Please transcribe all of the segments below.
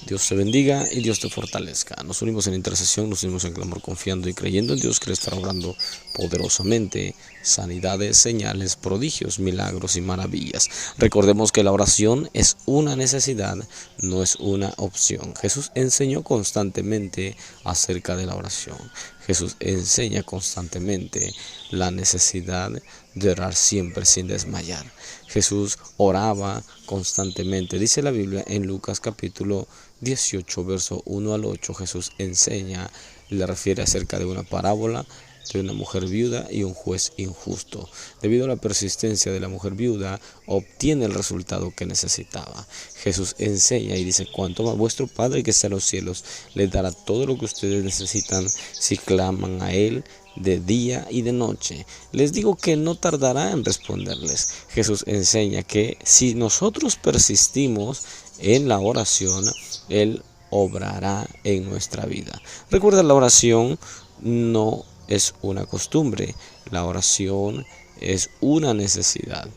Dios te bendiga y Dios te fortalezca. Nos unimos en intercesión, nos unimos en clamor, confiando y creyendo en Dios que le estará obrando poderosamente sanidades, señales, prodigios, milagros y maravillas. Recordemos que la oración es una necesidad, no es una opción. Jesús enseñó constantemente acerca de la oración. Jesús enseña constantemente la necesidad de orar siempre sin desmayar. Jesús oraba constantemente. Dice la Biblia en Lucas capítulo 18, verso 1 al 8, Jesús enseña, le refiere acerca de una parábola de una mujer viuda y un juez injusto. Debido a la persistencia de la mujer viuda, obtiene el resultado que necesitaba. Jesús enseña y dice: cuanto más vuestro Padre que está en los cielos les dará todo lo que ustedes necesitan si claman a Él de día y de noche. Les digo que no tardará en responderles. Jesús enseña que si nosotros persistimos en la oración, Él obrará en nuestra vida. Recuerda, la oración no es una costumbre, la oración es una necesidad.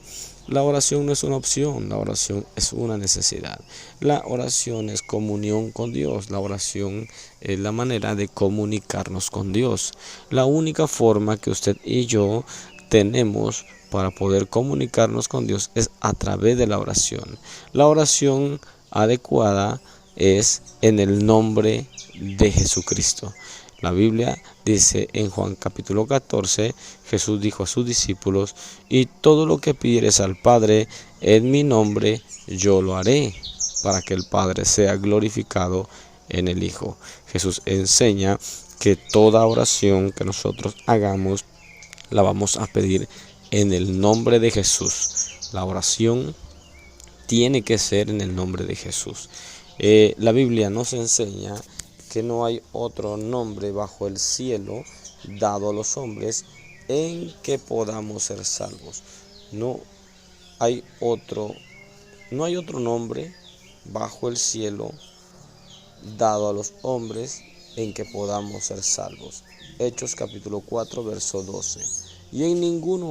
La oración no es una opción, la oración es una necesidad. La oración es comunión con Dios, la oración es la manera de comunicarnos con Dios. La única forma que usted y yo tenemos para poder comunicarnos con Dios es a través de la oración. La oración adecuada es en el nombre de Jesucristo. La Biblia dice en Juan capítulo 14, Jesús dijo a sus discípulos: y todo lo que pidieres al Padre en mi nombre, yo lo haré, para que el Padre sea glorificado en el Hijo. Jesús enseña que toda oración que nosotros hagamos la vamos a pedir en el nombre de Jesús. La oración tiene que ser en el nombre de Jesús. La Biblia nos enseña que no hay otro nombre bajo el cielo dado a los hombres en que podamos ser salvos. No hay otro nombre bajo el cielo dado a los hombres en que podamos ser salvos. Hechos capítulo 4, verso 12. Y en ningún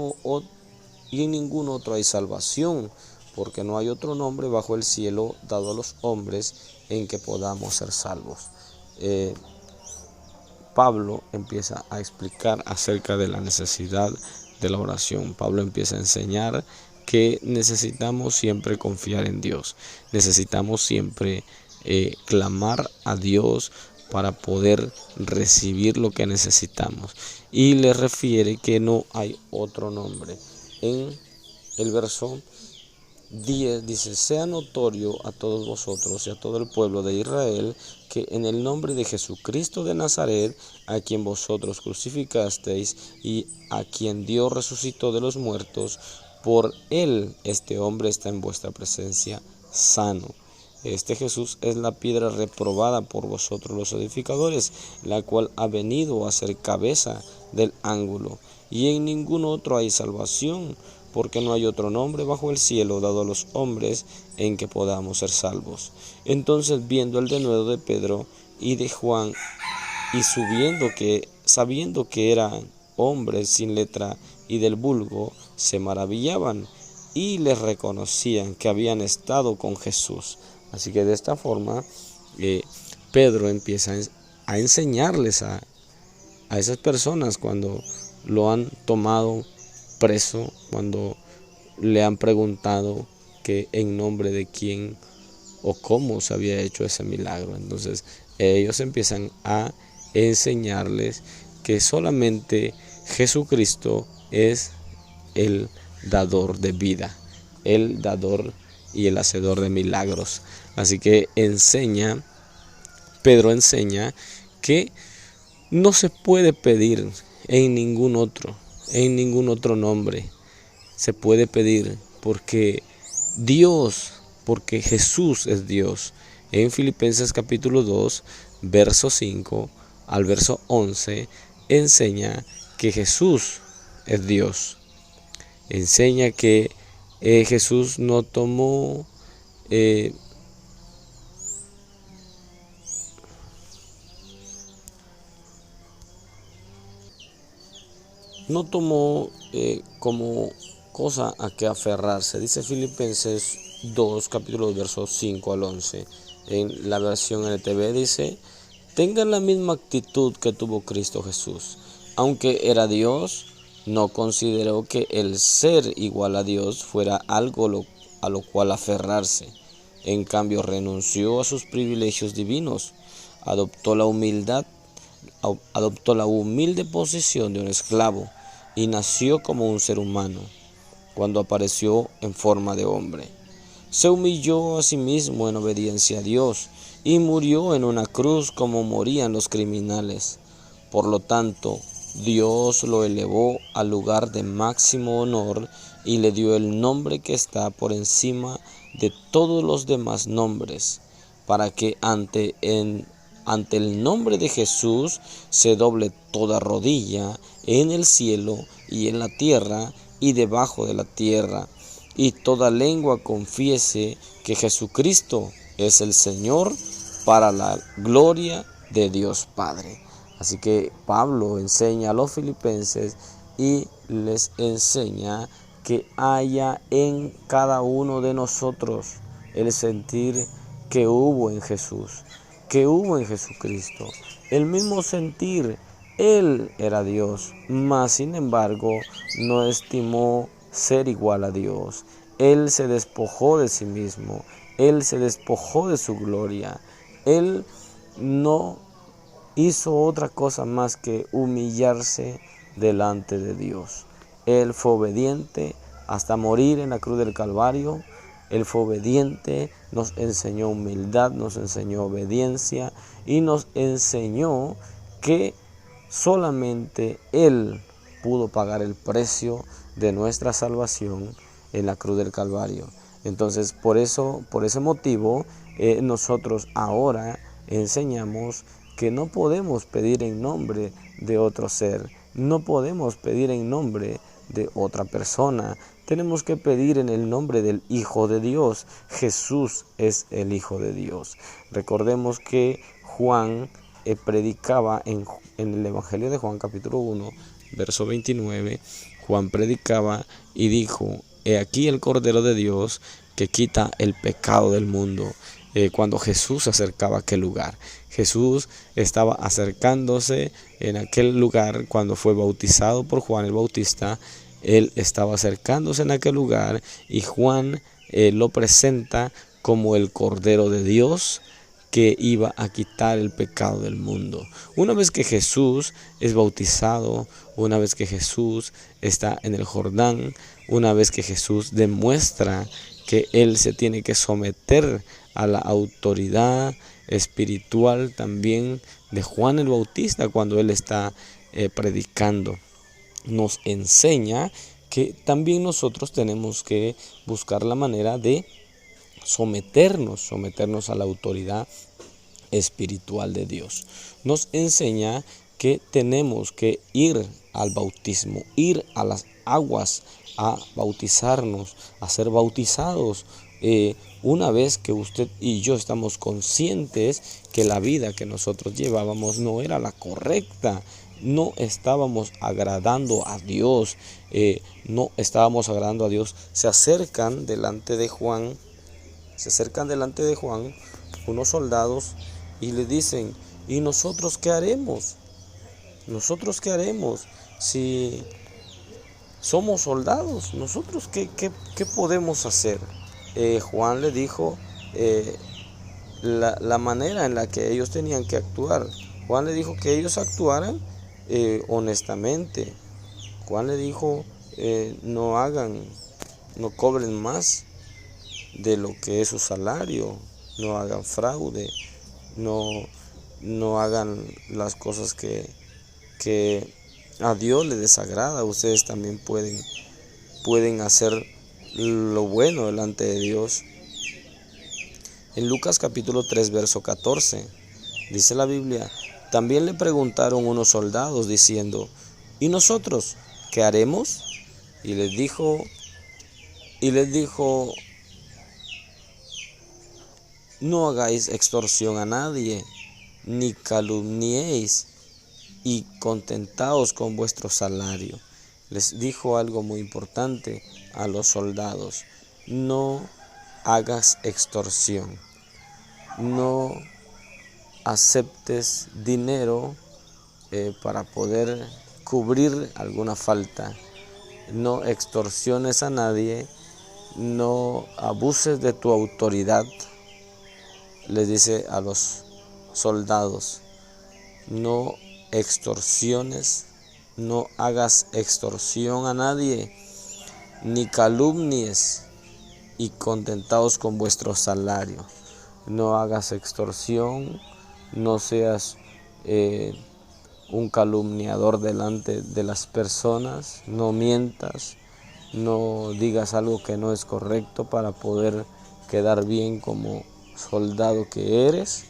otro hay salvación, porque no hay otro nombre bajo el cielo dado a los hombres en que podamos ser salvos. Pablo empieza a explicar acerca de la necesidad de la oración. Pablo empieza a enseñar que necesitamos siempre confiar en Dios. Necesitamos siempre clamar a Dios para poder recibir lo que necesitamos. Y le refiere que no hay otro nombre. En el verso 10 dice: sea notorio a todos vosotros y a todo el pueblo de Israel que en el nombre de Jesucristo de Nazaret, a quien vosotros crucificasteis y a quien Dios resucitó de los muertos, por él este hombre está en vuestra presencia sano. Este Jesús es la piedra reprobada por vosotros los edificadores, la cual ha venido a ser cabeza del ángulo. Y en ningún otro hay salvación, porque no hay otro nombre bajo el cielo dado a los hombres en que podamos ser salvos. Entonces, viendo el denuedo de Pedro y de Juan, y sabiendo que eran hombres sin letra y del vulgo, se maravillaban y les reconocían que habían estado con Jesús. Así que de esta forma Pedro empieza a enseñarles a esas personas cuando lo han tomado preso, cuando le han preguntado que en nombre de quién o cómo se había hecho ese milagro. Entonces ellos empiezan a enseñarles que solamente Jesucristo es el dador de vida, el dador y el hacedor de milagros. Así que Pedro enseña que no se puede pedir en ningún otro nombre se puede pedir, porque Jesús es Dios. En Filipenses capítulo 2, verso 5 al verso 11, enseña que Jesús es Dios. Enseña que Jesús no tomó como cosa a que aferrarse. Dice Filipenses 2, capítulo versos 5 al 11. En la versión NTV dice: tengan la misma actitud que tuvo Cristo Jesús. Aunque era Dios, no consideró que el ser igual a Dios fuera algo a lo cual aferrarse. En cambio, renunció a sus privilegios divinos, adoptó la humilde posición de un esclavo y nació como un ser humano. Cuando apareció en forma de hombre, se humilló a sí mismo en obediencia a Dios y murió en una cruz como morían los criminales. Por lo tanto, Dios lo elevó al lugar de máximo honor y le dio el nombre que está por encima de todos los demás nombres, para que ante el nombre de Jesús se doble toda rodilla en el cielo y en la tierra y debajo de la tierra, y toda lengua confiese que Jesucristo es el Señor, para la gloria de Dios Padre. Así que Pablo enseña a los filipenses y les enseña que haya en cada uno de nosotros el sentir que hubo en Jesús, que hubo en Jesucristo, el mismo sentir. Él era Dios, mas sin embargo no estimó ser igual a Dios. Él se despojó de sí mismo, Él se despojó de su gloria. Él no hizo otra cosa más que humillarse delante de Dios. Él fue obediente hasta morir en la cruz del Calvario. Él fue obediente, nos enseñó humildad, nos enseñó obediencia y nos enseñó que solamente Él pudo pagar el precio de nuestra salvación en la cruz del Calvario. Entonces, por ese motivo, nosotros ahora enseñamos que no podemos pedir en nombre de otro ser, no podemos pedir en nombre de otra persona. Tenemos que pedir en el nombre del Hijo de Dios. Jesús es el Hijo de Dios. Recordemos que Juan predicaba en el Evangelio de Juan capítulo 1, verso 29, Juan predicaba y dijo: he aquí el Cordero de Dios que quita el pecado del mundo. Cuando Jesús se acercaba a aquel lugar, Jesús estaba acercándose en aquel lugar cuando fue bautizado por Juan el Bautista. Él estaba acercándose en aquel lugar y Juan lo presenta como el Cordero de Dios que iba a quitar el pecado del mundo. Una vez que Jesús es bautizado, una vez que Jesús está en el Jordán, una vez que Jesús demuestra que Él se tiene que someter a la autoridad espiritual también de Juan el Bautista cuando Él está predicando, nos enseña que también nosotros tenemos que buscar la manera de someternos a la autoridad espiritual de Dios. Nos enseña que tenemos que ir al bautismo, ir a las aguas, a bautizarnos, a ser bautizados. Una vez que usted y yo estamos conscientes que la vida que nosotros llevábamos no era la correcta, no estábamos agradando a Dios, se acercan delante de Juan unos soldados y le dicen: ¿y nosotros qué haremos? ¿Nosotros qué haremos si somos soldados? ¿Nosotros qué podemos hacer? Juan le dijo la manera en la que ellos tenían que actuar. Juan le dijo que ellos actuaran honestamente. Juan le dijo: no cobren más de lo que es su salario, no hagan fraude, no hagan las cosas que a Dios le desagrada. Ustedes también pueden hacer lo bueno delante de Dios. En Lucas capítulo 3, verso 14, dice la Biblia: también le preguntaron unos soldados diciendo: ¿y nosotros qué haremos? Y les dijo: no hagáis extorsión a nadie, ni calumniéis, y contentaos con vuestro salario. Les dijo algo muy importante a los soldados: no hagas extorsión. no aceptes dinero para poder cubrir alguna falta. No extorsiones a nadie, no abuses de tu autoridad. Les dice a los soldados, no extorsiones, no hagas extorsión a nadie, ni calumnies, y contentaos con vuestro salario. No hagas extorsión, no seas un calumniador delante de las personas, no mientas, no digas algo que no es correcto para poder quedar bien como soldado que eres,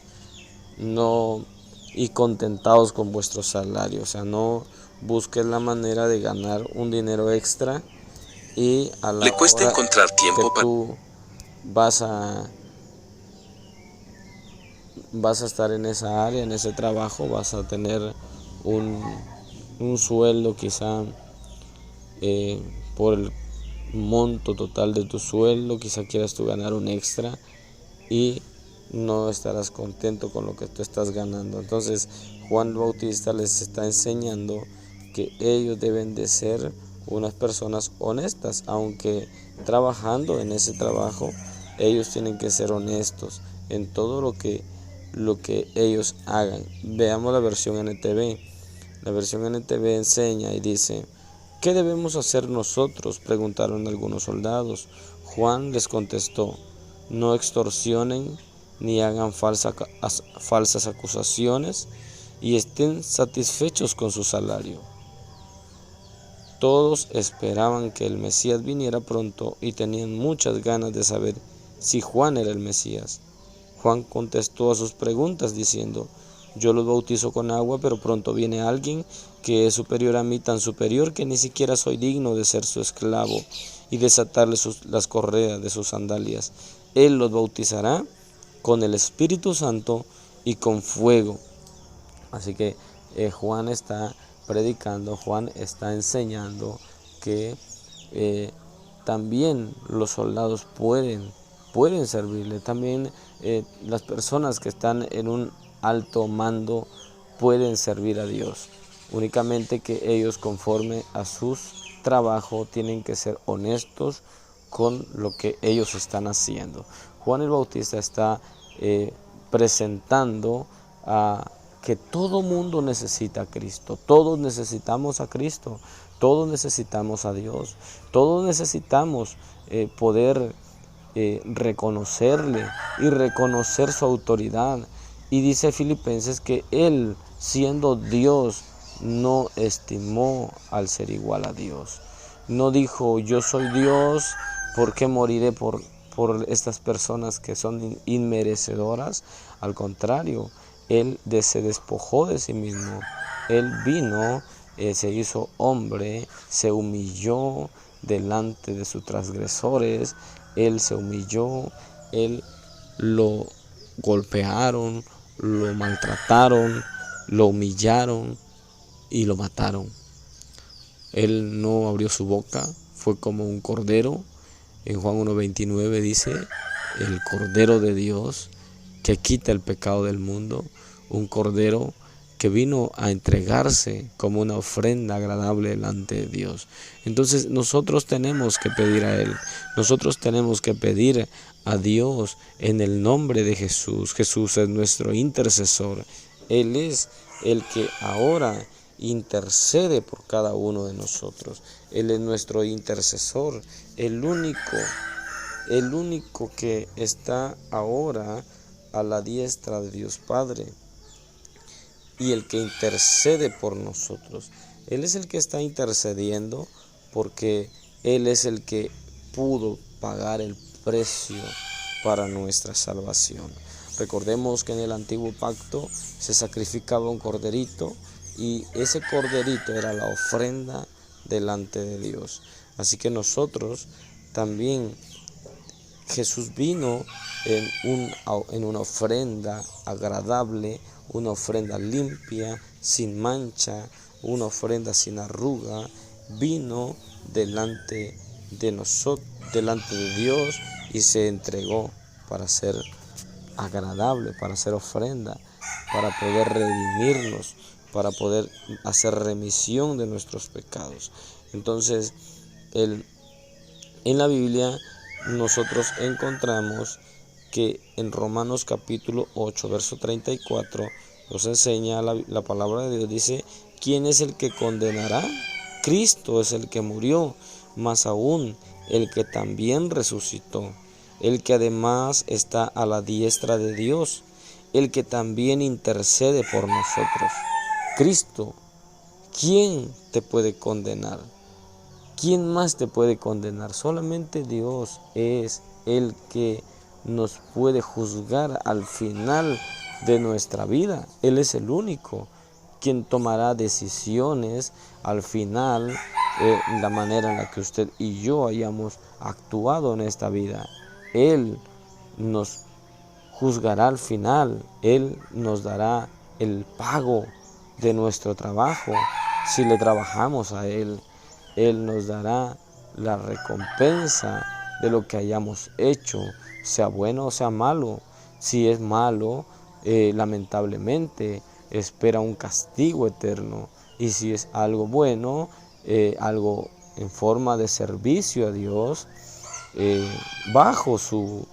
no, y contentaos con vuestro salario. O sea, no busques la manera de ganar un dinero extra y a la Le cuesta hora encontrar tiempo que tú vas a estar en esa área, en ese trabajo, vas a tener un sueldo quizá por el monto total de tu sueldo, quizá quieras tú ganar un extra y no estarás contento con lo que tú estás ganando. Entonces Juan el Bautista les está enseñando que ellos deben de ser unas personas honestas, aunque trabajando en ese trabajo ellos tienen que ser honestos en todo lo que ellos hagan. Veamos la versión NTV. La versión NTV enseña y dice: ¿qué debemos hacer nosotros?, preguntaron algunos soldados. Juan les contestó: no extorsionen ni hagan falsas acusaciones y estén satisfechos con su salario. Todos esperaban que el Mesías viniera pronto y tenían muchas ganas de saber si Juan era el Mesías. Juan contestó a sus preguntas diciendo: yo los bautizo con agua, pero pronto viene alguien que es superior a mí, tan superior que ni siquiera soy digno de ser su esclavo y desatarle las correas de sus sandalias. Él los bautizará con el Espíritu Santo y con fuego. Así que Juan está predicando, Juan está enseñando que también los soldados pueden servirle, también las personas que están en un alto mando pueden servir a Dios. Únicamente que ellos, conforme a sus trabajos, tienen que ser honestos con lo que ellos están haciendo. Juan el Bautista está presentando a que todo mundo necesita a Cristo, todos necesitamos a Cristo, todos necesitamos a Dios, todos necesitamos poder reconocerle y reconocer su autoridad. Y dice Filipenses que Él, siendo Dios, no estimó al ser igual a Dios. No dijo: yo soy Dios, ¿por qué moriré por estas personas que son inmerecedoras? Al contrario, Él se despojó de sí mismo. Él vino, se hizo hombre, se humilló delante de sus transgresores. Él se humilló, Él lo golpearon, lo maltrataron, lo humillaron y lo mataron. Él no abrió su boca, fue como un cordero. En Juan 1:29 dice: el Cordero de Dios que quita el pecado del mundo, un cordero que vino a entregarse como una ofrenda agradable delante de Dios. Entonces nosotros tenemos que pedir a Él, nosotros tenemos que pedir a Dios en el nombre de Jesús. Jesús es nuestro intercesor, Él es el que ahora intercede por cada uno de nosotros. Él es nuestro intercesor, el único que está ahora a la diestra de Dios Padre y el que intercede por nosotros. Él es el que está intercediendo porque Él es el que pudo pagar el precio para nuestra salvación. Recordemos que en el antiguo pacto se sacrificaba un corderito y ese corderito era la ofrenda delante de Dios. Así que nosotros también, Jesús vino en una ofrenda agradable, una ofrenda limpia, sin mancha, una ofrenda sin arruga. Vino delante de nosotros, delante de Dios, y se entregó para ser agradable, para hacer ofrenda, para poder redimirnos, para poder hacer remisión de nuestros pecados. Entonces, en la Biblia nosotros encontramos que en Romanos capítulo 8, verso 34, nos enseña la palabra de Dios, dice: ¿quién es el que condenará? Cristo es el que murió, más aún el que también resucitó, el que además está a la diestra de Dios, el que también intercede por nosotros. Cristo, ¿quién te puede condenar? ¿Quién más te puede condenar? Solamente Dios es el que nos puede juzgar al final de nuestra vida. Él es el único quien tomará decisiones al final, la manera en la que usted y yo hayamos actuado en esta vida. Él nos juzgará al final. Él nos dará el pago de nuestro trabajo. Si le trabajamos a Él, Él nos dará la recompensa de lo que hayamos hecho, sea bueno o sea malo. Si es malo, lamentablemente espera un castigo eterno, y si es algo bueno, algo en forma de servicio a Dios, bajo su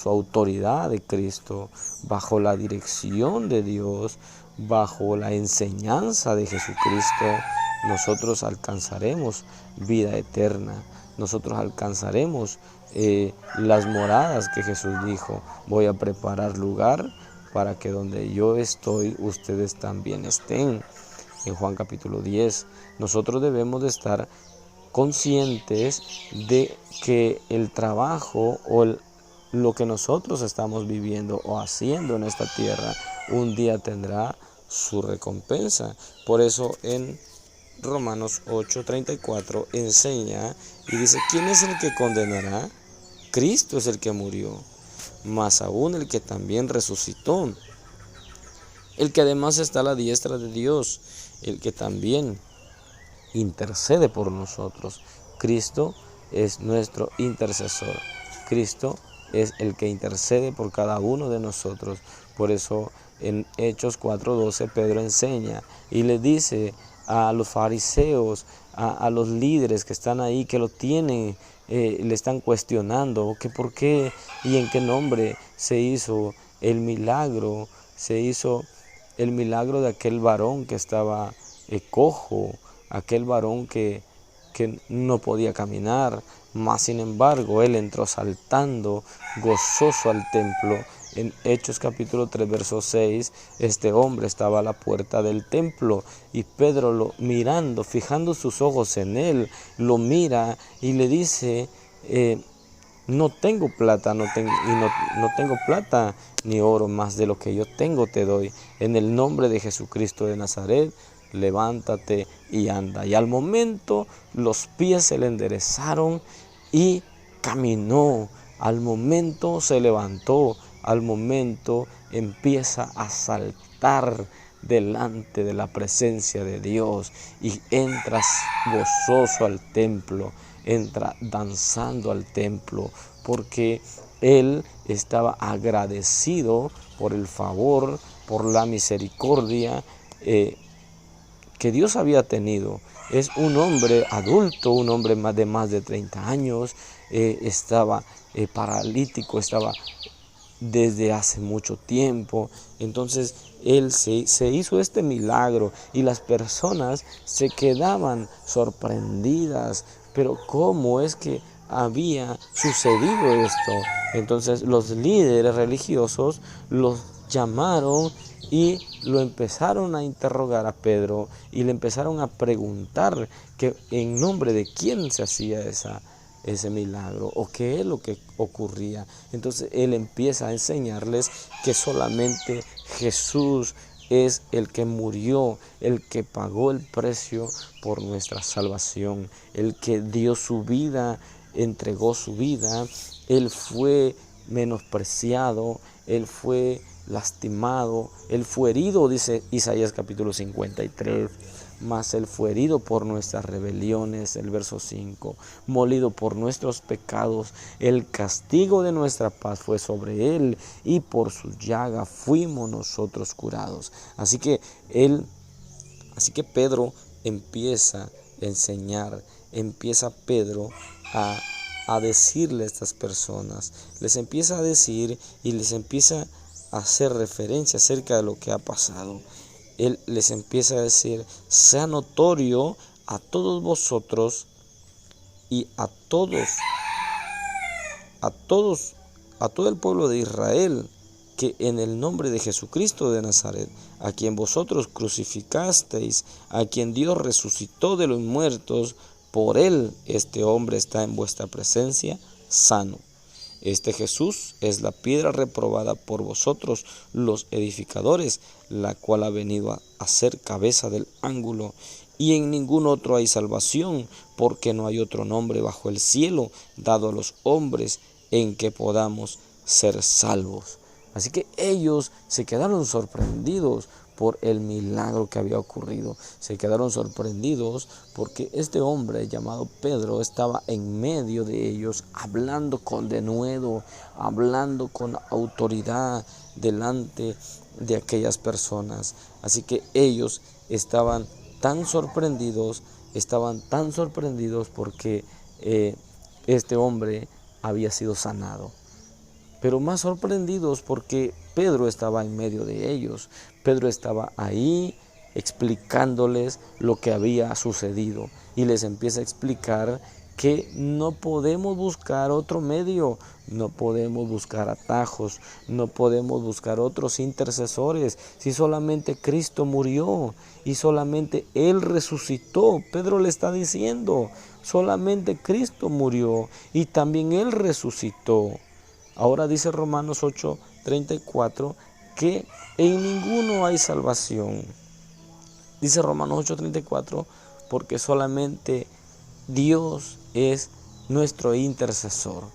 autoridad de Cristo, bajo la dirección de Dios, bajo la enseñanza de Jesucristo, nosotros alcanzaremos vida eterna. Nosotros alcanzaremos las moradas que Jesús dijo: voy a preparar lugar para que donde yo estoy, ustedes también estén. En Juan capítulo 10, nosotros debemos de estar conscientes de que el trabajo o lo que nosotros estamos viviendo o haciendo en esta tierra, un día tendrá su recompensa. Por eso en Romanos 8:34 enseña y dice: ¿quién es el que condenará? Cristo es el que murió, más aún el que también resucitó, el que además está a la diestra de Dios, el que también intercede por nosotros. Cristo es nuestro intercesor. Cristo es el que intercede por cada uno de nosotros. Por eso en Hechos 4:12 Pedro enseña y le dice a los fariseos, a los líderes que están ahí, que lo tienen, le están cuestionando que por qué y en qué nombre se hizo el milagro de aquel varón que estaba cojo, aquel varón que no podía caminar, mas sin embargo él entró saltando gozoso al templo. En Hechos capítulo 3 verso 6, este hombre estaba a la puerta del templo y Pedro, lo mirando, fijando sus ojos en él, lo mira y le dice: no tengo plata, no tengo plata ni oro, más de lo que yo tengo te doy. En el nombre de Jesucristo de Nazaret, levántate y anda. Y al momento los pies se le enderezaron y caminó. Al momento se levantó. Al momento empieza a saltar delante de la presencia de Dios y entra gozoso al templo, entra danzando al templo, porque él estaba agradecido por el favor, por la misericordia que Dios había tenido. Es un hombre adulto, un hombre de más de 30 años, estaba paralítico, estaba desde hace mucho tiempo. Entonces él se hizo este milagro y las personas se quedaban sorprendidas. Pero ¿cómo es que había sucedido esto? Entonces los líderes religiosos los llamaron y lo empezaron a interrogar a Pedro y le empezaron a preguntar que en nombre de quién se hacía ese milagro o qué es lo que ocurría. Entonces él empieza a enseñarles que solamente Jesús es el que murió, el que pagó el precio por nuestra salvación, el que dio su vida, entregó su vida. Él fue menospreciado, él fue lastimado, él fue herido, dice Isaías capítulo 53, mas Él fue herido por nuestras rebeliones, el verso 5, molido por nuestros pecados, el castigo de nuestra paz fue sobre Él, y por su llaga fuimos nosotros curados. Así que Pedro empieza a enseñar, empieza Pedro a decirle a estas personas, les empieza a decir y les empieza a hacer referencia acerca de lo que ha pasado. Él les empieza a decir: sea notorio a todos vosotros y a todo el pueblo de Israel, que en el nombre de Jesucristo de Nazaret, a quien vosotros crucificasteis, a quien Dios resucitó de los muertos, por él este hombre está en vuestra presencia sano. Este Jesús es la piedra reprobada por vosotros los edificadores, la cual ha venido a ser cabeza del ángulo. Y en ningún otro hay salvación, porque no hay otro nombre bajo el cielo dado a los hombres en que podamos ser salvos. Así que ellos se quedaron sorprendidos por el milagro que había ocurrido. Se quedaron sorprendidos porque este hombre llamado Pedro estaba en medio de ellos, hablando con denuedo, hablando con autoridad delante de aquellas personas. Así que ellos estaban tan sorprendidos porque este hombre había sido sanado. Pero más sorprendidos porque Pedro estaba en medio de ellos. Pedro estaba ahí explicándoles lo que había sucedido y les empieza a explicar que no podemos buscar otro medio, no podemos buscar atajos, no podemos buscar otros intercesores, si solamente Cristo murió y solamente Él resucitó. Pedro le está diciendo, solamente Cristo murió y también Él resucitó. Ahora dice Romanos 8:34 que en ninguno hay salvación. Dice Romanos 8:34 porque solamente Dios es nuestro intercesor.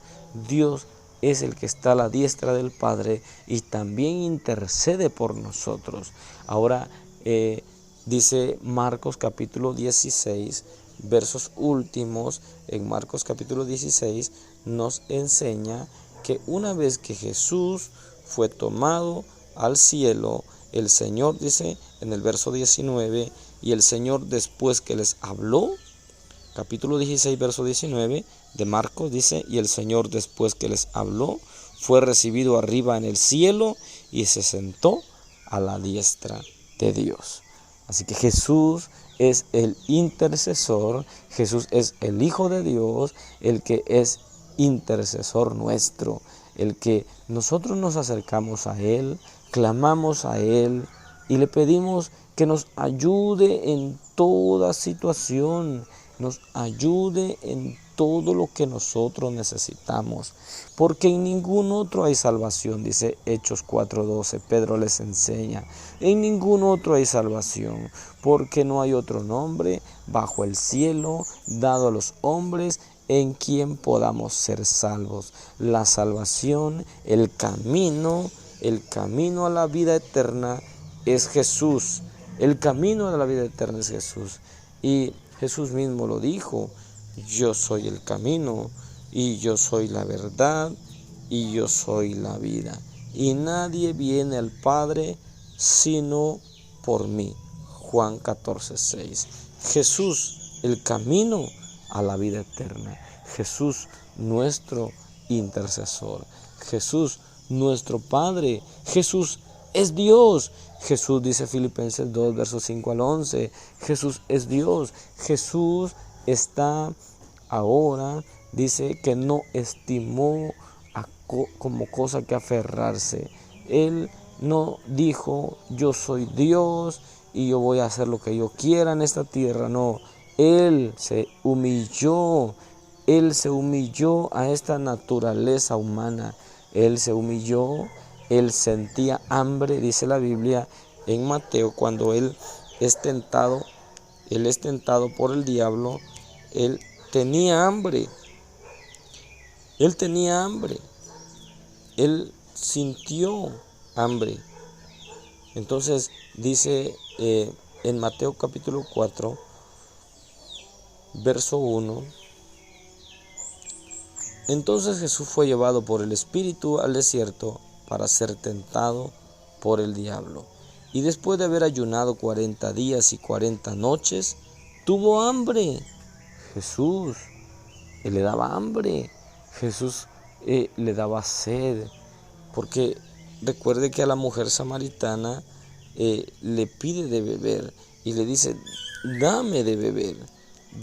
Dios es el que está a la diestra del Padre y también intercede por nosotros. Ahora dice Marcos capítulo 16, versos últimos. En Marcos capítulo 16 nos enseña que una vez que Jesús fue tomado al cielo, el Señor dice en el verso 19, y el Señor después que les habló, capítulo 16, verso 19 de Marcos dice, y el Señor después que les habló, fue recibido arriba en el cielo y se sentó a la diestra de Dios. Así que Jesús es el intercesor, Jesús es el Hijo de Dios, el que es intercesor nuestro, el que nosotros nos acercamos a Él, clamamos a Él y le pedimos que nos ayude en toda situación, nos ayude en todo lo que nosotros necesitamos, porque en ningún otro hay salvación, dice Hechos 4:12, Pedro les enseña, en ningún otro hay salvación, porque no hay otro nombre bajo el cielo dado a los hombres en quien podamos ser salvos. La salvación, el camino a la vida eterna es Jesús. El camino a la vida eterna es Jesús. Y Jesús mismo lo dijo, yo soy el camino, y yo soy la verdad, y yo soy la vida. Y nadie viene al Padre sino por mí. Juan 14:6. Jesús, el camino a la vida eterna. Jesús, nuestro intercesor. Jesús, nuestro Padre. Jesús es Dios. Jesús dice Filipenses 2, versos 5 al 11. Jesús es Dios. Jesús está ahora, dice que no estimó como cosa que aferrarse. Él no dijo, yo soy Dios y yo voy a hacer lo que yo quiera en esta tierra. No, Él se humilló a esta naturaleza humana. Él se humilló, Él sentía hambre, dice la Biblia en Mateo, cuando Él es tentado por el diablo, Él tenía hambre. Él sintió hambre. Entonces dice en Mateo capítulo 4, verso 1, entonces Jesús fue llevado por el Espíritu al desierto para ser tentado por el diablo. Y después de haber ayunado 40 días y 40 noches, tuvo hambre. Jesús le daba hambre. Jesús le daba sed. Porque recuerde que a la mujer samaritana le pide de beber y le dice, dame de beber,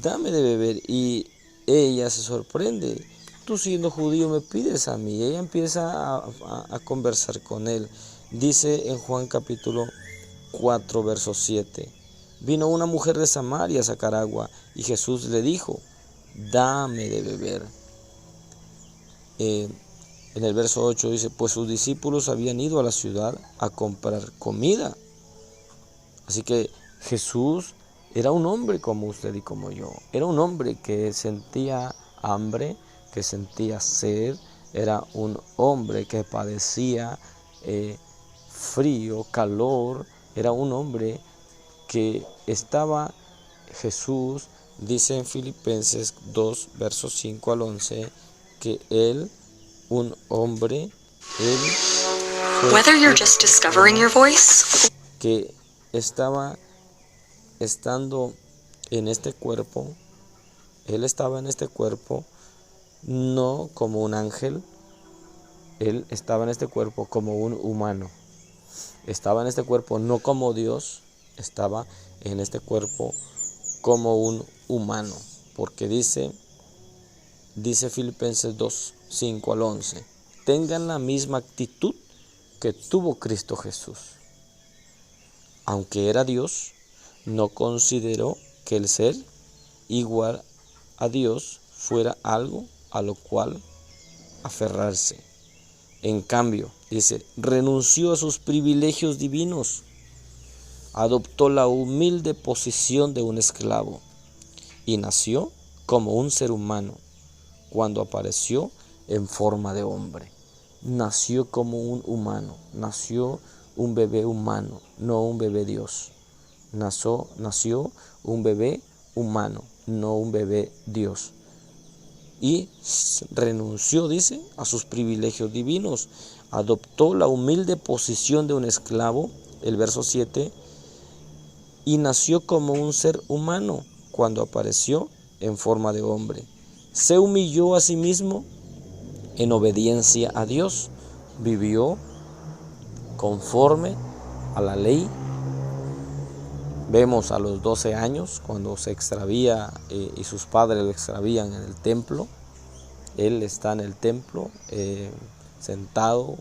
dame de beber. Y ella se sorprende. Tú siendo judío me pides a mí. Y ella empieza a conversar con él. Dice en Juan capítulo 4, verso 7. Vino una mujer de Samaria a sacar agua y Jesús le dijo, dame de beber. En el verso 8 dice, pues sus discípulos habían ido a la ciudad a comprar comida. Así que Jesús era un hombre como usted y como yo. Era un hombre que sentía hambre, que sentía sed. Era un hombre que padecía frío, calor. Era un hombre que estaba, Jesús dice en Filipenses 2, versos 5 al 11, que él, un hombre, Whether you're just discovering your voice, que estaba estando en este cuerpo, él estaba en este cuerpo no como un ángel, él estaba en este cuerpo como un humano. Estaba en este cuerpo no como Dios, estaba en este cuerpo como un humano, porque dice Filipenses 2, 5 al 11, tengan la misma actitud que tuvo Cristo Jesús. Aunque era Dios, no consideró que el ser igual a Dios fuera algo a lo cual aferrarse. En cambio, dice, renunció a sus privilegios divinos, adoptó la humilde posición de un esclavo y nació como un ser humano cuando apareció en forma de hombre. Nació como un humano, nació un bebé humano, no un bebé Dios. Nació un bebé humano, no un bebé Dios. Y renunció, dice, a sus privilegios divinos. Adoptó la humilde posición de un esclavo, el verso 7, y nació como un ser humano cuando apareció en forma de hombre. Se humilló a sí mismo en obediencia a Dios. Vivió conforme a la ley. Vemos a los 12 años, cuando se extravía y sus padres lo extravían en el templo. Él está en el templo, sentado,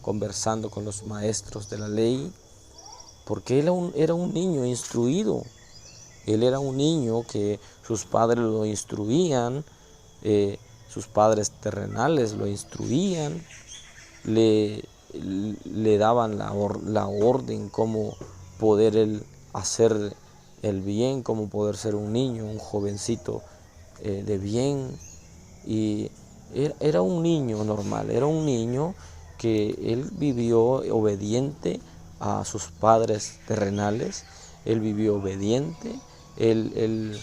conversando con los maestros de la ley, porque él era un niño instruido. Él era un niño que sus padres lo instruían, sus padres terrenales lo instruían, le daban la orden cómo poder él hacer el bien, cómo poder ser un niño, un jovencito de bien. Y era un niño normal, era un niño que él vivió obediente a sus padres terrenales, él vivió obediente, él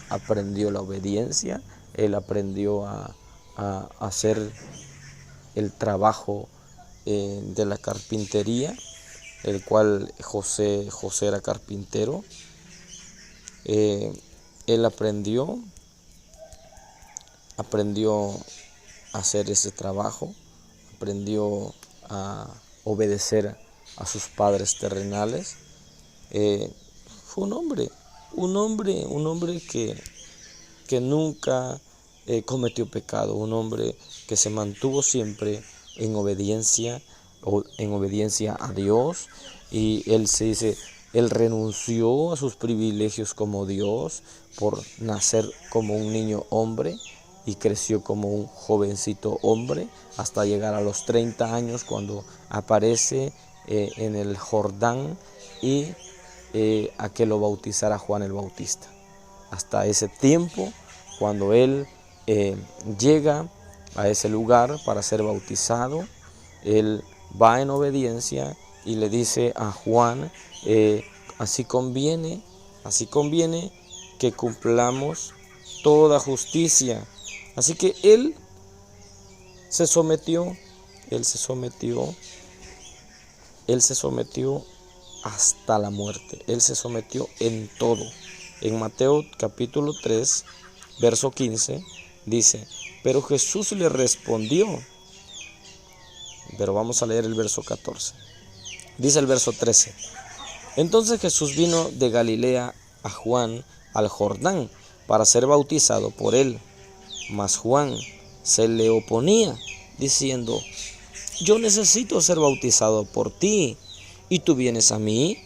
aprendió la obediencia, él aprendió a hacer el trabajo de la carpintería, el cual José era carpintero. Él aprendió a hacer ese trabajo, aprendió a obedecer a sus padres terrenales. Fue un hombre que nunca cometió pecado, un hombre que se mantuvo siempre en obediencia a Dios. Y él renunció a sus privilegios como Dios por nacer como un niño hombre y creció como un jovencito hombre hasta llegar a los 30 años cuando aparece en el Jordán y a que lo bautizara Juan el Bautista. Hasta ese tiempo, cuando él llega a ese lugar para ser bautizado, él va en obediencia y le dice a Juan, así conviene que cumplamos toda justicia. Así que Él se sometió hasta la muerte. Él se sometió en todo. En Mateo capítulo 3, verso 15, dice, pero Jesús le respondió. Pero vamos a leer el verso 14. Dice el verso 13. Entonces Jesús vino de Galilea a Juan al Jordán para ser bautizado por él. Mas Juan se le oponía, diciendo, yo necesito ser bautizado por ti, ¿y tú vienes a mí?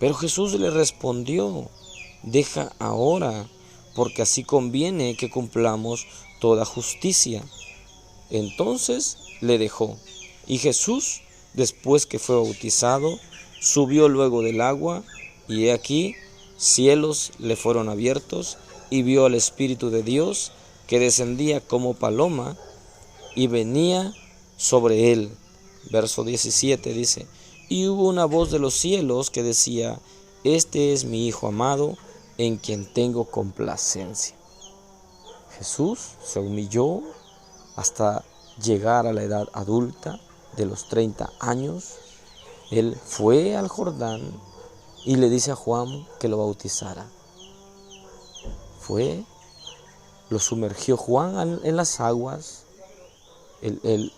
Pero Jesús le respondió, deja ahora, porque así conviene que cumplamos toda justicia. Entonces le dejó, y Jesús, después que fue bautizado, subió luego del agua, y he aquí, cielos le fueron abiertos, y vio al Espíritu de Dios, que descendía como paloma, y venía sobre él. Verso 17 dice, y hubo una voz de los cielos que decía, este es mi Hijo amado, en quien tengo complacencia. Jesús se humilló hasta llegar a la edad adulta de los 30 años. Él fue al Jordán y le dice a Juan que lo bautizara. Lo sumergió Juan en las aguas.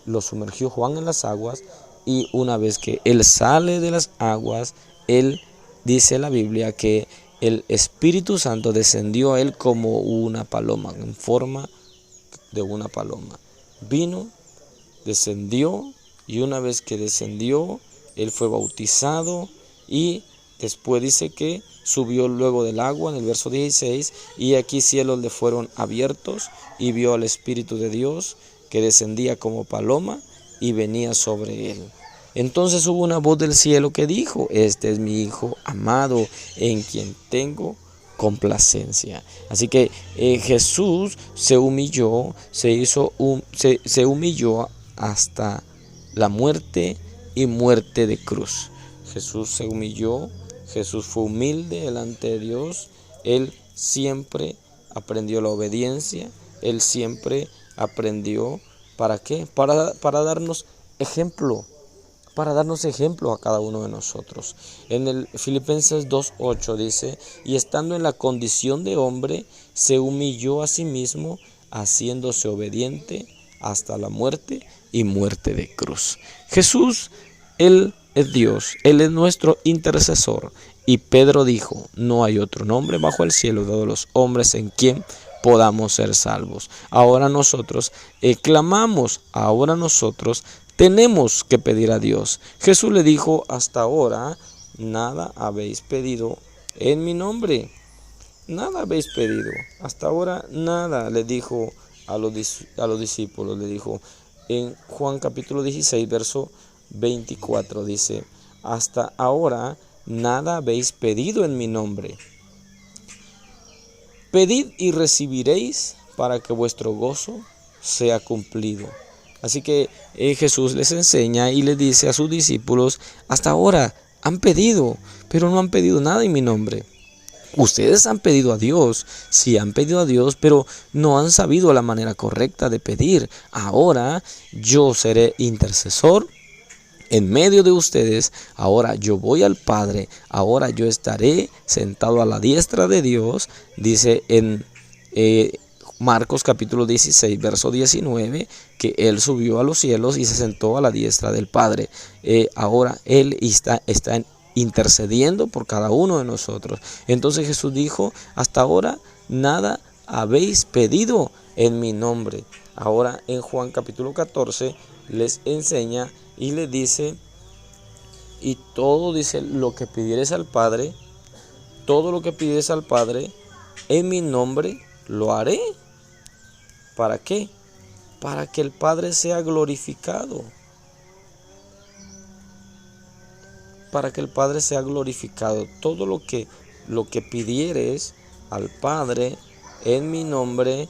Lo sumergió Juan en las aguas, y una vez que él sale de las aguas, él dice la Biblia que el Espíritu Santo descendió a él como una paloma, en forma de una paloma. Vino, descendió, y una vez que descendió, él fue bautizado, y después dice que subió luego del agua, en el verso 16, y aquí cielos le fueron abiertos, y vio al Espíritu de Dios, que descendía como paloma, y venía sobre él. Entonces hubo una voz del cielo que dijo, este es mi Hijo amado, en quien tengo complacencia. Así que Jesús se humilló, se humilló hasta la muerte y muerte de cruz. Jesús se humilló, Jesús fue humilde delante de Dios. Él siempre aprendió la obediencia, Él siempre aprendió, ¿para qué? Para darnos ejemplo. Para darnos ejemplo a cada uno de nosotros. En el Filipenses 2:8 dice, y estando en la condición de hombre, se humilló a sí mismo, haciéndose obediente hasta la muerte y muerte de cruz. Jesús, Él es Dios, Él es nuestro intercesor. Y Pedro dijo, no hay otro nombre bajo el cielo dado a los hombres en quien podamos ser salvos. Ahora nosotros clamamos, ahora nosotros tenemos que pedir a Dios. Jesús le dijo, hasta ahora nada habéis pedido en mi nombre. Nada habéis pedido. Hasta ahora nada, le dijo a los discípulos. Le dijo en Juan capítulo 16, verso 24, dice, hasta ahora nada habéis pedido en mi nombre. Pedid y recibiréis para que vuestro gozo sea cumplido. Así que Jesús les enseña y les dice a sus discípulos, hasta ahora han pedido, pero no han pedido nada en mi nombre. Ustedes han pedido a Dios, sí han pedido a Dios, pero no han sabido la manera correcta de pedir. Ahora yo seré intercesor en medio de ustedes. Ahora yo voy al Padre, ahora yo estaré sentado a la diestra de Dios, dice en Marcos capítulo 16, verso 19, que Él subió a los cielos y se sentó a la diestra del Padre. Ahora Él está intercediendo por cada uno de nosotros. Entonces Jesús dijo, hasta ahora nada habéis pedido en mi nombre. Ahora en Juan capítulo 14 les enseña y les dice, y todo dice, lo que pidieres al Padre, todo lo que pidieres al Padre en mi nombre, lo haré. ¿Para qué? Para que el Padre sea glorificado. Para que el Padre sea glorificado. Todo lo que pidieres al Padre en mi nombre,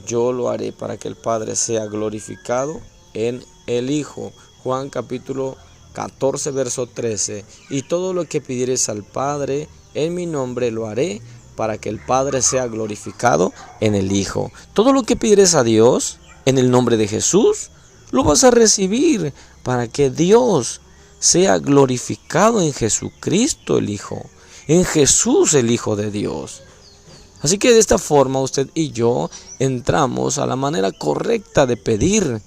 yo lo haré para que el Padre sea glorificado en el Hijo. Juan capítulo 14, verso 13. Y todo lo que pidieres al Padre en mi nombre lo haré, para que el Padre sea glorificado en el Hijo. Todo lo que pidieres a Dios en el nombre de Jesús, lo vas a recibir, para que Dios sea glorificado en Jesucristo el Hijo, en Jesús el Hijo de Dios. Así que de esta forma usted y yo entramos a la manera correcta de pedir.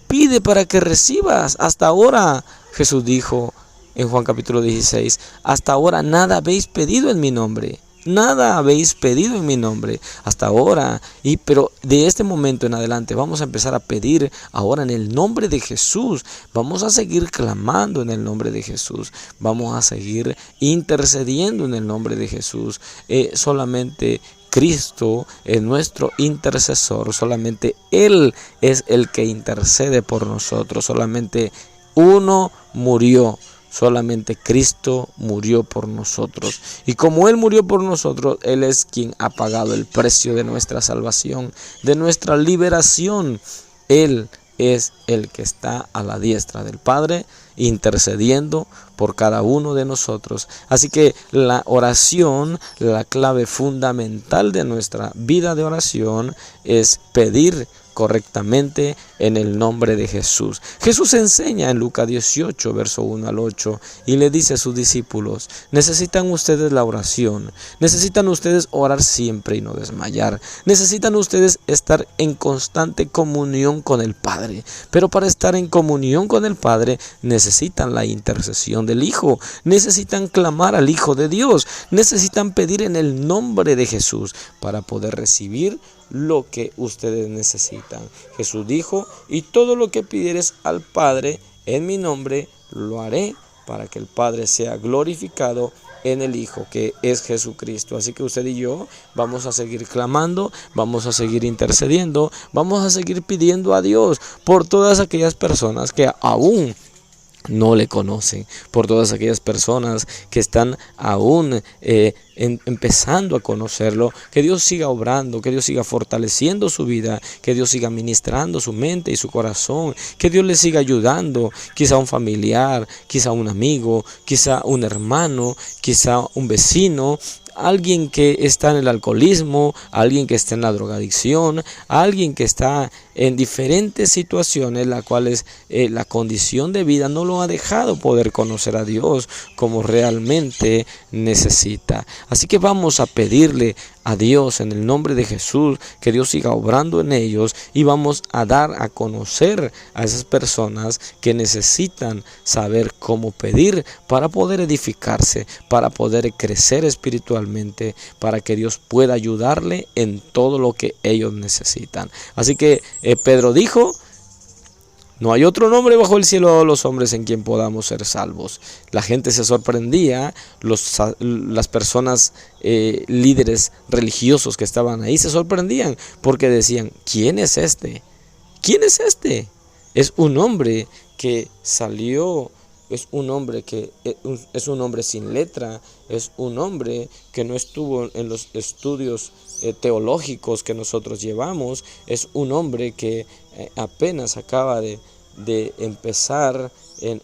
Pide para que recibas. Hasta ahora, Jesús dijo en Juan capítulo 16, hasta ahora nada habéis pedido en mi nombre. Nada habéis pedido en mi nombre hasta ahora, pero de este momento en adelante vamos a empezar a pedir ahora en el nombre de Jesús. Vamos a seguir clamando en el nombre de Jesús. Vamos a seguir intercediendo en el nombre de Jesús. Solamente Cristo es nuestro intercesor. Solamente Él es el que intercede por nosotros. Solamente uno murió. Solamente Cristo murió por nosotros. Y como Él murió por nosotros, Él es quien ha pagado el precio de nuestra salvación, de nuestra liberación. Él es el que está a la diestra del Padre, intercediendo por cada uno de nosotros. Así que la oración, la clave fundamental de nuestra vida de oración es pedir correctamente en el nombre de Jesús. Jesús enseña en Lucas 18, verso 1 al 8, y le dice a sus discípulos: necesitan ustedes la oración, necesitan ustedes orar siempre y no desmayar, necesitan ustedes estar en constante comunión con el Padre, pero para estar en comunión con el Padre necesitan la intercesión del Hijo, necesitan clamar al Hijo de Dios, necesitan pedir en el nombre de Jesús para poder recibir lo que ustedes necesitan. Jesús dijo: y todo lo que pidieres al Padre en mi nombre lo haré, para que el Padre sea glorificado en el Hijo, que es Jesucristo. Así que usted y yo vamos a seguir clamando, vamos a seguir intercediendo, vamos a seguir pidiendo a Dios por todas aquellas personas que aún no le conocen, por todas aquellas personas que están aún empezando a conocerlo. Que Dios siga obrando, que Dios siga fortaleciendo su vida, que Dios siga ministrando su mente y su corazón, que Dios le siga ayudando, quizá un familiar, quizá un amigo, quizá un hermano, quizá un vecino, alguien que está en el alcoholismo, alguien que está en la drogadicción, alguien que está en diferentes situaciones, las cuales la condición de vida no lo ha dejado poder conocer a Dios como realmente necesita. Así que vamos a pedirle a Dios en el nombre de Jesús que Dios siga obrando en ellos, y vamos a dar a conocer a esas personas que necesitan saber cómo pedir para poder edificarse, para poder crecer espiritualmente, para que Dios pueda ayudarle en todo lo que ellos necesitan. Así que Pedro dijo: no hay otro nombre bajo el cielo de los hombres en quien podamos ser salvos. La gente se sorprendía, las personas líderes religiosos que estaban ahí se sorprendían, porque decían: ¿quién es este? ¿Quién es este? Es un hombre que salió, es un hombre que es un hombre sin letra, es un hombre que no estuvo en los estudios teológicos que nosotros llevamos, es un hombre que apenas acaba de empezar en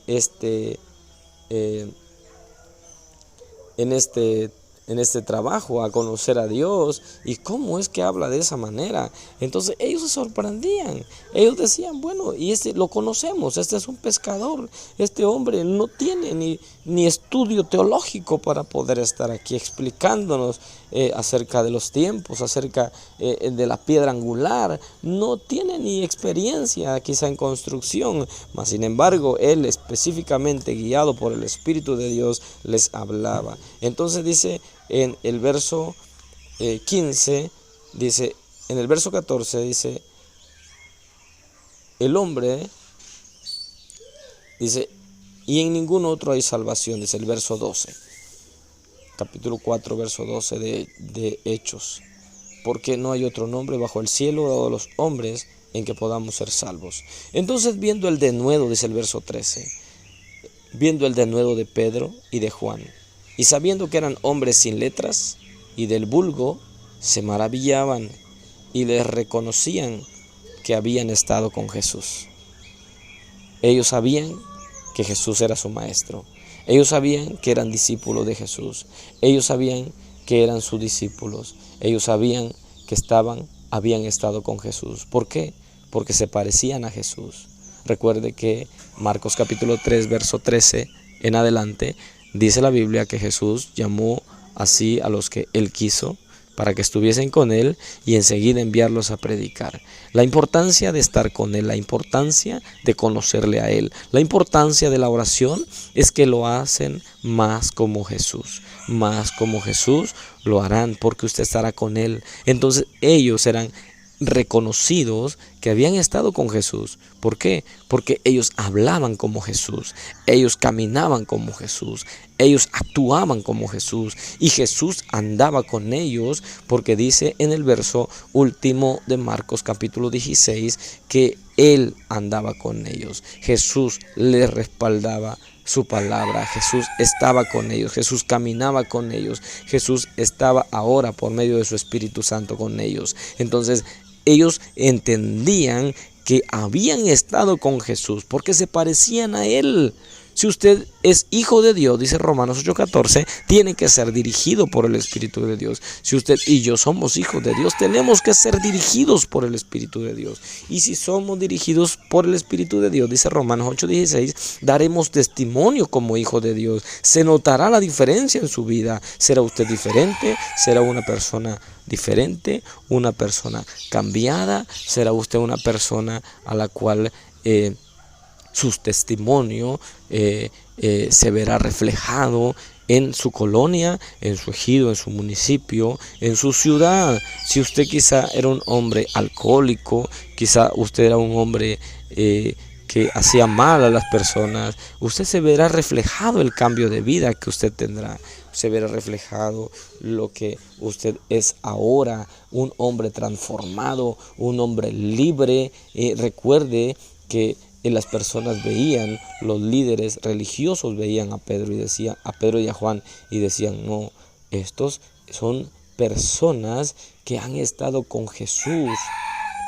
este trabajo a conocer a Dios. ¿Y cómo es que habla de esa manera? Entonces ellos se sorprendían, ellos decían: bueno, y lo conocemos, este es un pescador, este hombre no tiene ni estudio teológico para poder estar aquí explicándonos acerca de los tiempos, acerca de la piedra angular, no tiene ni experiencia quizá en construcción, mas sin embargo él, específicamente guiado por el Espíritu de Dios, les hablaba. Entonces dice en el verso 15, dice, en el verso 14 dice: el hombre, dice, y en ningún otro hay salvación, dice el verso 12, capítulo 4, verso 12 de Hechos, porque no hay otro nombre bajo el cielo dado a los hombres en que podamos ser salvos. Entonces, viendo el denuedo, dice el verso 13, viendo el denuedo de Pedro y de Juan, y sabiendo que eran hombres sin letras y del vulgo, se maravillaban y les reconocían que habían estado con Jesús. Ellos sabían que Jesús era su maestro. Ellos sabían que eran discípulos de Jesús. Ellos sabían que eran sus discípulos. Ellos sabían que habían estado con Jesús. ¿Por qué? Porque se parecían a Jesús. Recuerde que Marcos capítulo 3, verso 13 en adelante, dice la Biblia que Jesús llamó así a los que Él quiso para que estuviesen con Él y enseguida enviarlos a predicar. La importancia de estar con Él, la importancia de conocerle a Él, la importancia de la oración es que lo hacen más como Jesús. Más como Jesús lo harán porque usted estará con Él. Entonces ellos serán reconocidos que habían estado con Jesús. ¿Por qué? Porque ellos hablaban como Jesús, ellos caminaban como Jesús, ellos actuaban como Jesús y Jesús andaba con ellos, porque dice en el verso último de Marcos capítulo 16 que Él andaba con ellos. Jesús les respaldaba su palabra, Jesús estaba con ellos, Jesús caminaba con ellos, Jesús estaba ahora por medio de su Espíritu Santo con ellos. Entonces ellos entendían que habían estado con Jesús porque se parecían a Él. Si usted es hijo de Dios, dice Romanos 8:14, tiene que ser dirigido por el Espíritu de Dios. Si usted y yo somos hijos de Dios, tenemos que ser dirigidos por el Espíritu de Dios. Y si somos dirigidos por el Espíritu de Dios, dice Romanos 8:16, daremos testimonio como hijos de Dios. Se notará la diferencia en su vida. ¿Será usted diferente? ¿Será una persona diferente? ¿Una persona cambiada? ¿Será usted una persona a la cual su testimonio se verá reflejado en su colonia, en su ejido, en su municipio, en su ciudad? Si usted quizá era un hombre alcohólico, quizá usted era un hombre que hacía mal a las personas, usted se verá reflejado el cambio de vida que usted tendrá. Se verá reflejado lo que usted es ahora, un hombre transformado, un hombre libre. Recuerde que las personas veían, los líderes religiosos veían a Pedro y a Juan y decían: no, estos son personas que han estado con Jesús.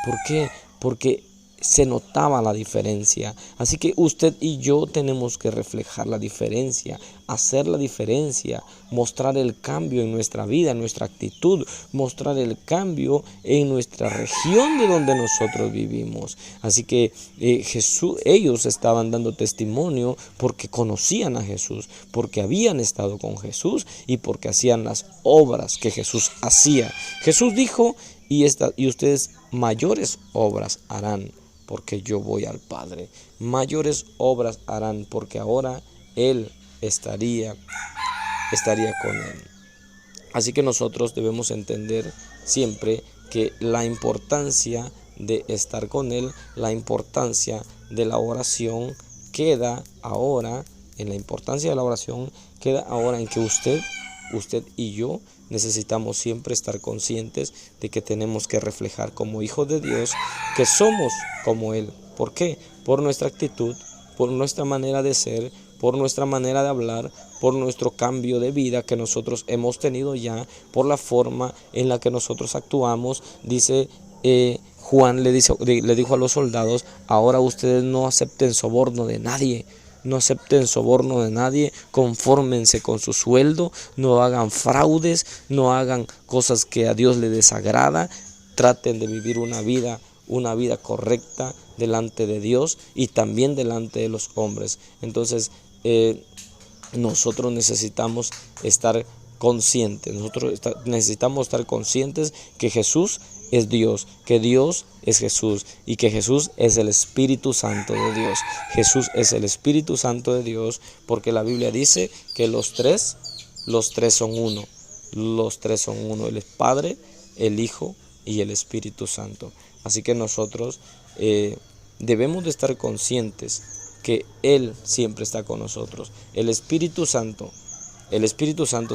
¿Por qué? Porque se notaba la diferencia. Así que usted y yo tenemos que reflejar la diferencia, hacer la diferencia, mostrar el cambio en nuestra vida, en nuestra actitud, mostrar el cambio en nuestra región de donde nosotros vivimos. Así que ellos estaban dando testimonio porque conocían a Jesús, porque habían estado con Jesús y porque hacían las obras que Jesús hacía. Jesús dijo: y ustedes mayores obras harán, porque yo voy al Padre. Mayores obras harán, porque ahora Él estaría con Él. Así que nosotros debemos entender siempre que la importancia de estar con Él, la importancia de la oración queda ahora, en que usted y yo necesitamos siempre estar conscientes de que tenemos que reflejar como hijos de Dios que somos como Él. ¿Por qué? Por nuestra actitud, por nuestra manera de ser, por nuestra manera de hablar, por nuestro cambio de vida que nosotros hemos tenido ya, por la forma en la que nosotros actuamos. Dice Juan le dijo a los soldados: ahora ustedes no acepten soborno de nadie. No acepten soborno de nadie, confórmense con su sueldo, no hagan fraudes, no hagan cosas que a Dios le desagrada, traten de vivir una vida correcta delante de Dios y también delante de los hombres. Entonces, nosotros necesitamos estar conscientes, que Jesús es Dios, que Dios es Jesús y que Jesús es el Espíritu Santo de Dios. Jesús es el Espíritu Santo de Dios, porque la Biblia dice que los tres son uno. Los tres son uno: el Padre, el Hijo y el Espíritu Santo. Así que nosotros debemos de estar conscientes que Él siempre está con nosotros. El Espíritu Santo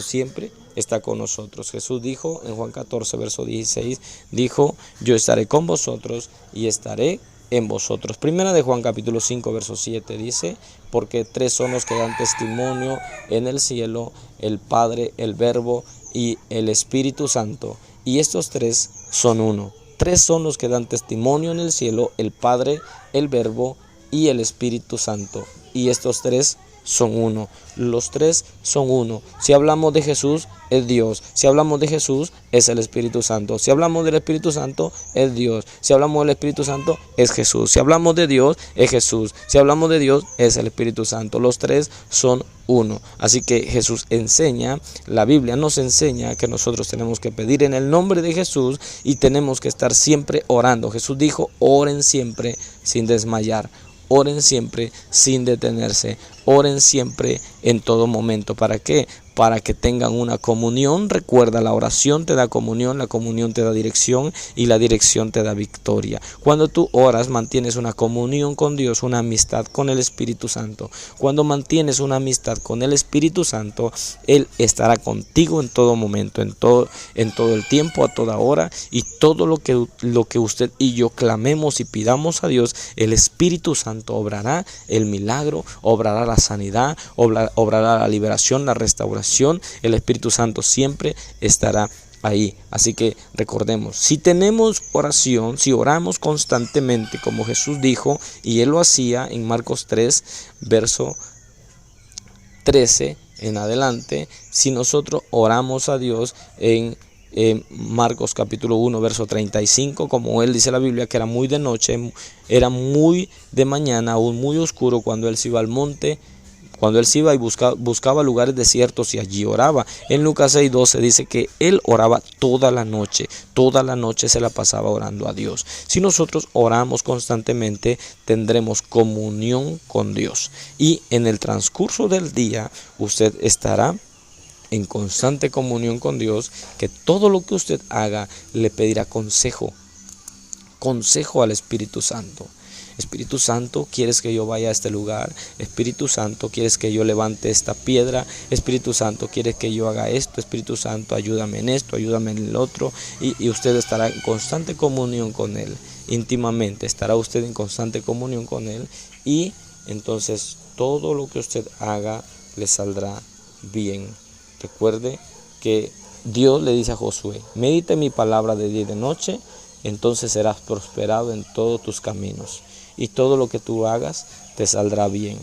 siempre está con nosotros. Jesús dijo en Juan 14, verso 16, dijo: yo estaré con vosotros y estaré en vosotros. Primera de Juan capítulo 5, verso 7 dice: porque tres son los que dan testimonio en el cielo, el Padre, el Verbo y el Espíritu Santo. Y estos tres son uno. Tres son los que dan testimonio en el cielo: el Padre, el Verbo y el Espíritu Santo. y estos tres son uno. Los tres son uno. Si hablamos de Jesús, es Dios. Si hablamos de Jesús, es el Espíritu Santo. Si hablamos del Espíritu Santo, es Dios. Si hablamos del Espíritu Santo, es Jesús. Si hablamos de Dios, es Jesús. Si hablamos de Dios, es el Espíritu Santo. Los tres son uno. Así que Jesús enseña, la Biblia nos enseña que nosotros tenemos que pedir en el nombre de Jesús y tenemos que estar siempre orando. Jesús dijo, oren siempre sin desmayar. Oren siempre sin detenerse. Oren siempre en todo momento. ¿Para qué? Para que tengan una comunión. Recuerda, la oración te da comunión, la comunión te da dirección y la dirección te da victoria. Cuando tú oras, mantienes una comunión con Dios, una amistad con el Espíritu Santo. Cuando mantienes una amistad con el Espíritu Santo, Él estará contigo en todo momento, en todo el tiempo, a toda hora, y todo lo que usted y yo clamemos y pidamos a Dios, el Espíritu Santo obrará el milagro, obrará la sanidad, obrará la liberación, la restauración. El Espíritu Santo siempre estará ahí. Así que recordemos, si tenemos oración, si oramos constantemente como Jesús dijo, y Él lo hacía en Marcos 3, verso 13 en adelante, si nosotros oramos a Dios en Marcos capítulo 1 verso 35, como Él dice la Biblia que era muy de noche, era muy de mañana, aún muy oscuro cuando Él se iba al monte, cuando Él se iba y buscaba lugares desiertos y allí oraba. En Lucas 6:12 dice que Él oraba toda la noche se la pasaba orando a Dios. Si nosotros oramos constantemente, tendremos comunión con Dios. Y en el transcurso del día, usted estará en constante comunión con Dios, que todo lo que usted haga le pedirá consejo al Espíritu Santo. Espíritu Santo, ¿quieres que yo vaya a este lugar? Espíritu Santo, ¿quieres que yo levante esta piedra? Espíritu Santo, ¿quieres que yo haga esto? Espíritu Santo, ayúdame en esto, ayúdame en el otro. Y usted estará en constante comunión con Él, íntimamente. Estará usted en constante comunión con Él y entonces todo lo que usted haga le saldrá bien. Recuerde que Dios le dice a Josué, medita mi palabra de día y de noche, entonces serás prosperado en todos tus caminos. Y todo lo que tú hagas te saldrá bien.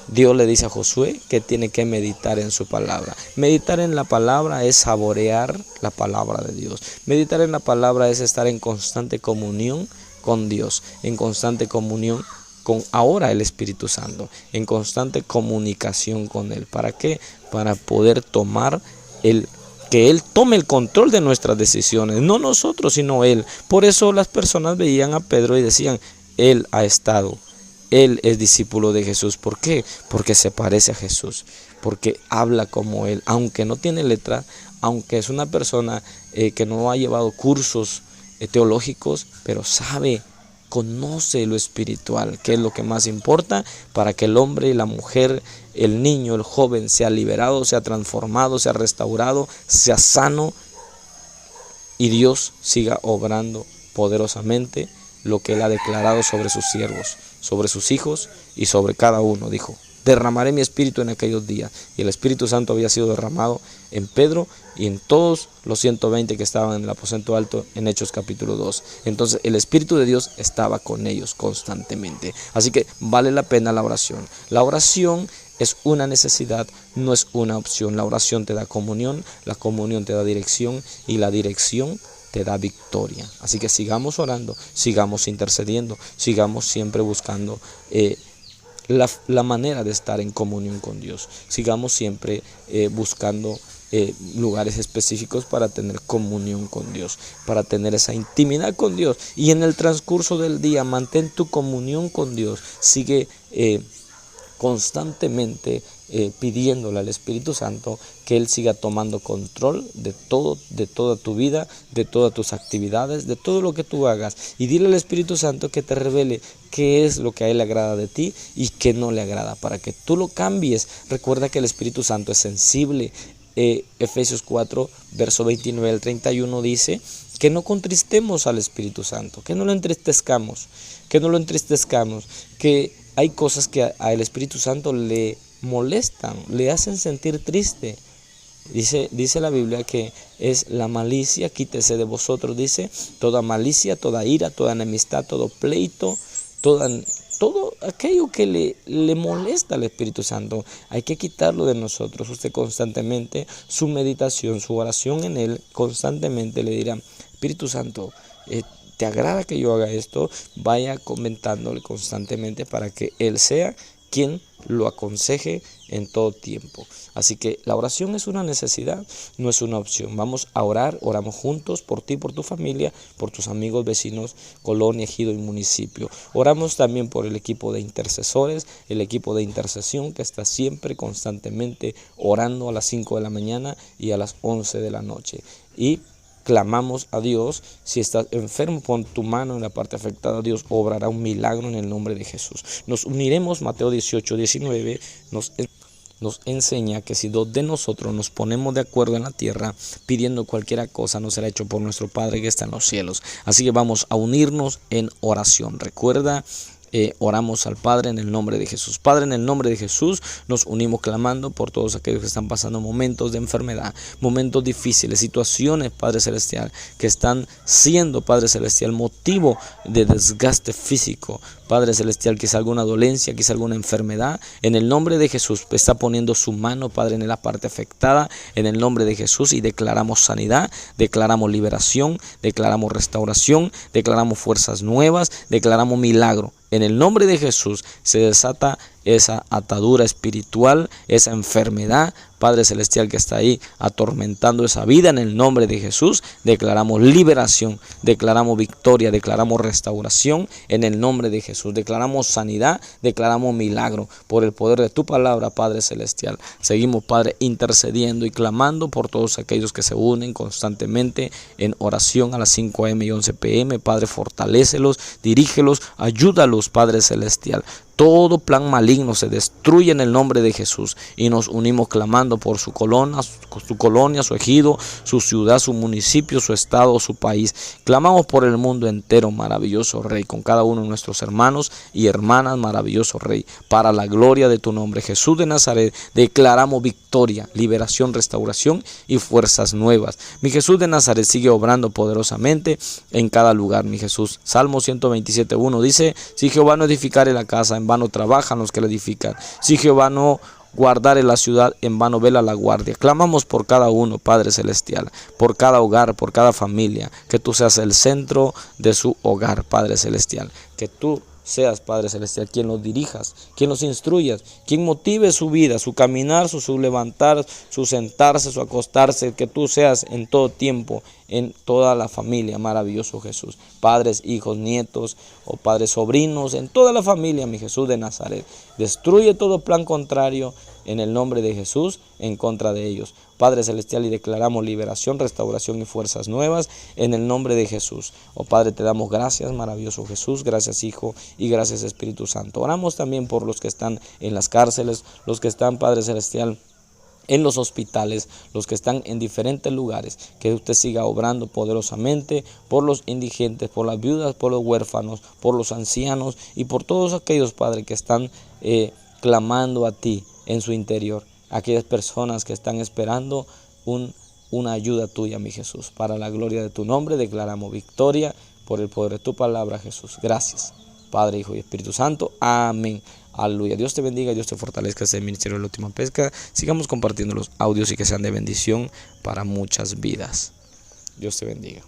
Dios le dice a Josué que tiene que meditar en su palabra. Meditar en la palabra es saborear la palabra de Dios. Meditar en la palabra es estar en constante comunión con Dios, en constante comunión con ahora el Espíritu Santo, en constante comunicación con Él. ¿Para qué? Para poder que Él tome el control de nuestras decisiones, no nosotros, sino Él. Por eso las personas veían a Pedro y decían, Él es discípulo de Jesús. ¿Por qué? Porque se parece a Jesús, porque habla como Él, aunque no tiene letra, aunque es una persona que no ha llevado cursos teológicos, pero conoce lo espiritual, que es lo que más importa para que el hombre y la mujer, el niño, el joven sea liberado, sea transformado, sea restaurado, sea sano y Dios siga obrando poderosamente lo que Él ha declarado sobre sus siervos, sobre sus hijos y sobre cada uno. Dijo, derramaré mi espíritu en aquellos días. Y el Espíritu Santo había sido derramado en Pedro y en todos los 120 que estaban en el aposento alto en Hechos capítulo 2. Entonces el Espíritu de Dios estaba con ellos constantemente. Así que vale la pena la oración. La oración es una necesidad, no es una opción. La oración te da comunión, la comunión te da dirección y la dirección te da victoria. Así que sigamos orando, sigamos intercediendo, sigamos siempre buscando la manera de estar en comunión con Dios. Sigamos siempre buscando lugares específicos para tener comunión con Dios, para tener esa intimidad con Dios. Y en el transcurso del día, mantén tu comunión con Dios. Sigue constantemente pidiéndole al Espíritu Santo que Él siga tomando control de toda tu vida, de todas tus actividades, de todo lo que tú hagas. Y dile al Espíritu Santo que te revele qué es lo que a Él le agrada de ti y qué no le agrada, para que tú lo cambies. Recuerda que el Espíritu Santo es sensible. Efesios 4, verso 29 al 31 dice que no contristemos al Espíritu Santo, que no lo entristezcamos, que hay cosas que al Espíritu Santo le molestan, le hacen sentir triste. Dice la Biblia que es la malicia, quítese de vosotros, dice, toda malicia, toda ira, toda enemistad, todo pleito, toda todo aquello que le molesta al Espíritu Santo, hay que quitarlo de nosotros. Usted constantemente, su meditación, su oración en Él, constantemente le dirá: Espíritu Santo, ¿te agrada que yo haga esto? Vaya comentándole constantemente para que Él sea quien lo aconseje en todo tiempo. Así que la oración es una necesidad, no es una opción. Vamos a orar, oramos juntos por ti, por tu familia, por tus amigos, vecinos, colonia, ejido y municipio. Oramos también por el equipo de intercesores, el equipo de intercesión que está siempre constantemente orando a las 5 de la mañana y a las 11 de la noche. Y clamamos a Dios. Si estás enfermo, pon tu mano en la parte afectada. Dios obrará un milagro en el nombre de Jesús. Nos uniremos. Mateo 18:19 nos enseña que si dos de nosotros nos ponemos de acuerdo en la tierra pidiendo cualquier cosa, nos será hecho por nuestro Padre que está en los cielos. Así que vamos a unirnos en oración. Recuerda, oramos al Padre en el nombre de Jesús. Padre, en el nombre de Jesús nos unimos clamando por todos aquellos que están pasando momentos de enfermedad, momentos difíciles, situaciones, Padre Celestial, que están siendo, Padre Celestial, motivo de desgaste físico. Padre Celestial, quizá alguna dolencia, quizá alguna enfermedad. En el nombre de Jesús está poniendo su mano, Padre, en la parte afectada, en el nombre de Jesús, y declaramos sanidad, declaramos liberación, declaramos restauración, declaramos fuerzas nuevas, declaramos milagro. En el nombre de Jesús se desata esa atadura espiritual, esa enfermedad, Padre Celestial, que está ahí atormentando esa vida. En el nombre de Jesús declaramos liberación, declaramos victoria, declaramos restauración. En el nombre de Jesús declaramos sanidad, declaramos milagro por el poder de tu palabra, Padre Celestial. Seguimos, Padre, intercediendo y clamando por todos aquellos que se unen constantemente en oración a las 5 a.m. y 11 p.m. Padre, fortalécelos, dirígelos, ayúdalos, Padre Celestial. Todo plan maligno se destruye en el nombre de Jesús, y nos unimos clamando por su colonia, su ejido, su ciudad, su municipio, su estado, su país. Clamamos por el mundo entero, maravilloso Rey, con cada uno de nuestros hermanos y hermanas, maravilloso Rey, para la gloria de tu nombre, Jesús de Nazaret. Declaramos victoria, liberación, restauración y fuerzas nuevas. Mi Jesús de Nazaret sigue obrando poderosamente en cada lugar, mi Jesús. Salmo 127:1 dice: si Jehová no edificare la casa, en vano trabajan los que la edifican. Si Jehová no guardare la ciudad, en vano vela la guardia. Clamamos por cada uno, Padre Celestial, por cada hogar, por cada familia, que tú seas el centro de su hogar, Padre Celestial, que tú seas, Padre Celestial, quien los dirijas, quien los instruyas, quien motive su vida, su caminar, su levantar, su sentarse, su acostarse, que tú seas en todo tiempo, en toda la familia, maravilloso Jesús. Padres, hijos, nietos, o padres, sobrinos, en toda la familia, mi Jesús de Nazaret. Destruye todo plan contrario en el nombre de Jesús en contra de ellos, Padre Celestial, y declaramos liberación, restauración y fuerzas nuevas en el nombre de Jesús. Oh Padre, te damos gracias, maravilloso Jesús, gracias Hijo y gracias Espíritu Santo. Oramos también por los que están en las cárceles, los que están, Padre Celestial, en los hospitales, los que están en diferentes lugares, que usted siga obrando poderosamente por los indigentes, por las viudas, por los huérfanos, por los ancianos y por todos aquellos, Padre, que están clamando a ti en su interior, aquellas personas que están esperando una ayuda tuya, mi Jesús. Para la gloria de tu nombre declaramos victoria por el poder de tu palabra, Jesús. Gracias, Padre, Hijo y Espíritu Santo. Amén. Aleluya. Dios te bendiga, Dios te fortalezca. Este es el Ministerio de la Última Pesca. Sigamos compartiendo los audios y que sean de bendición para muchas vidas. Dios te bendiga.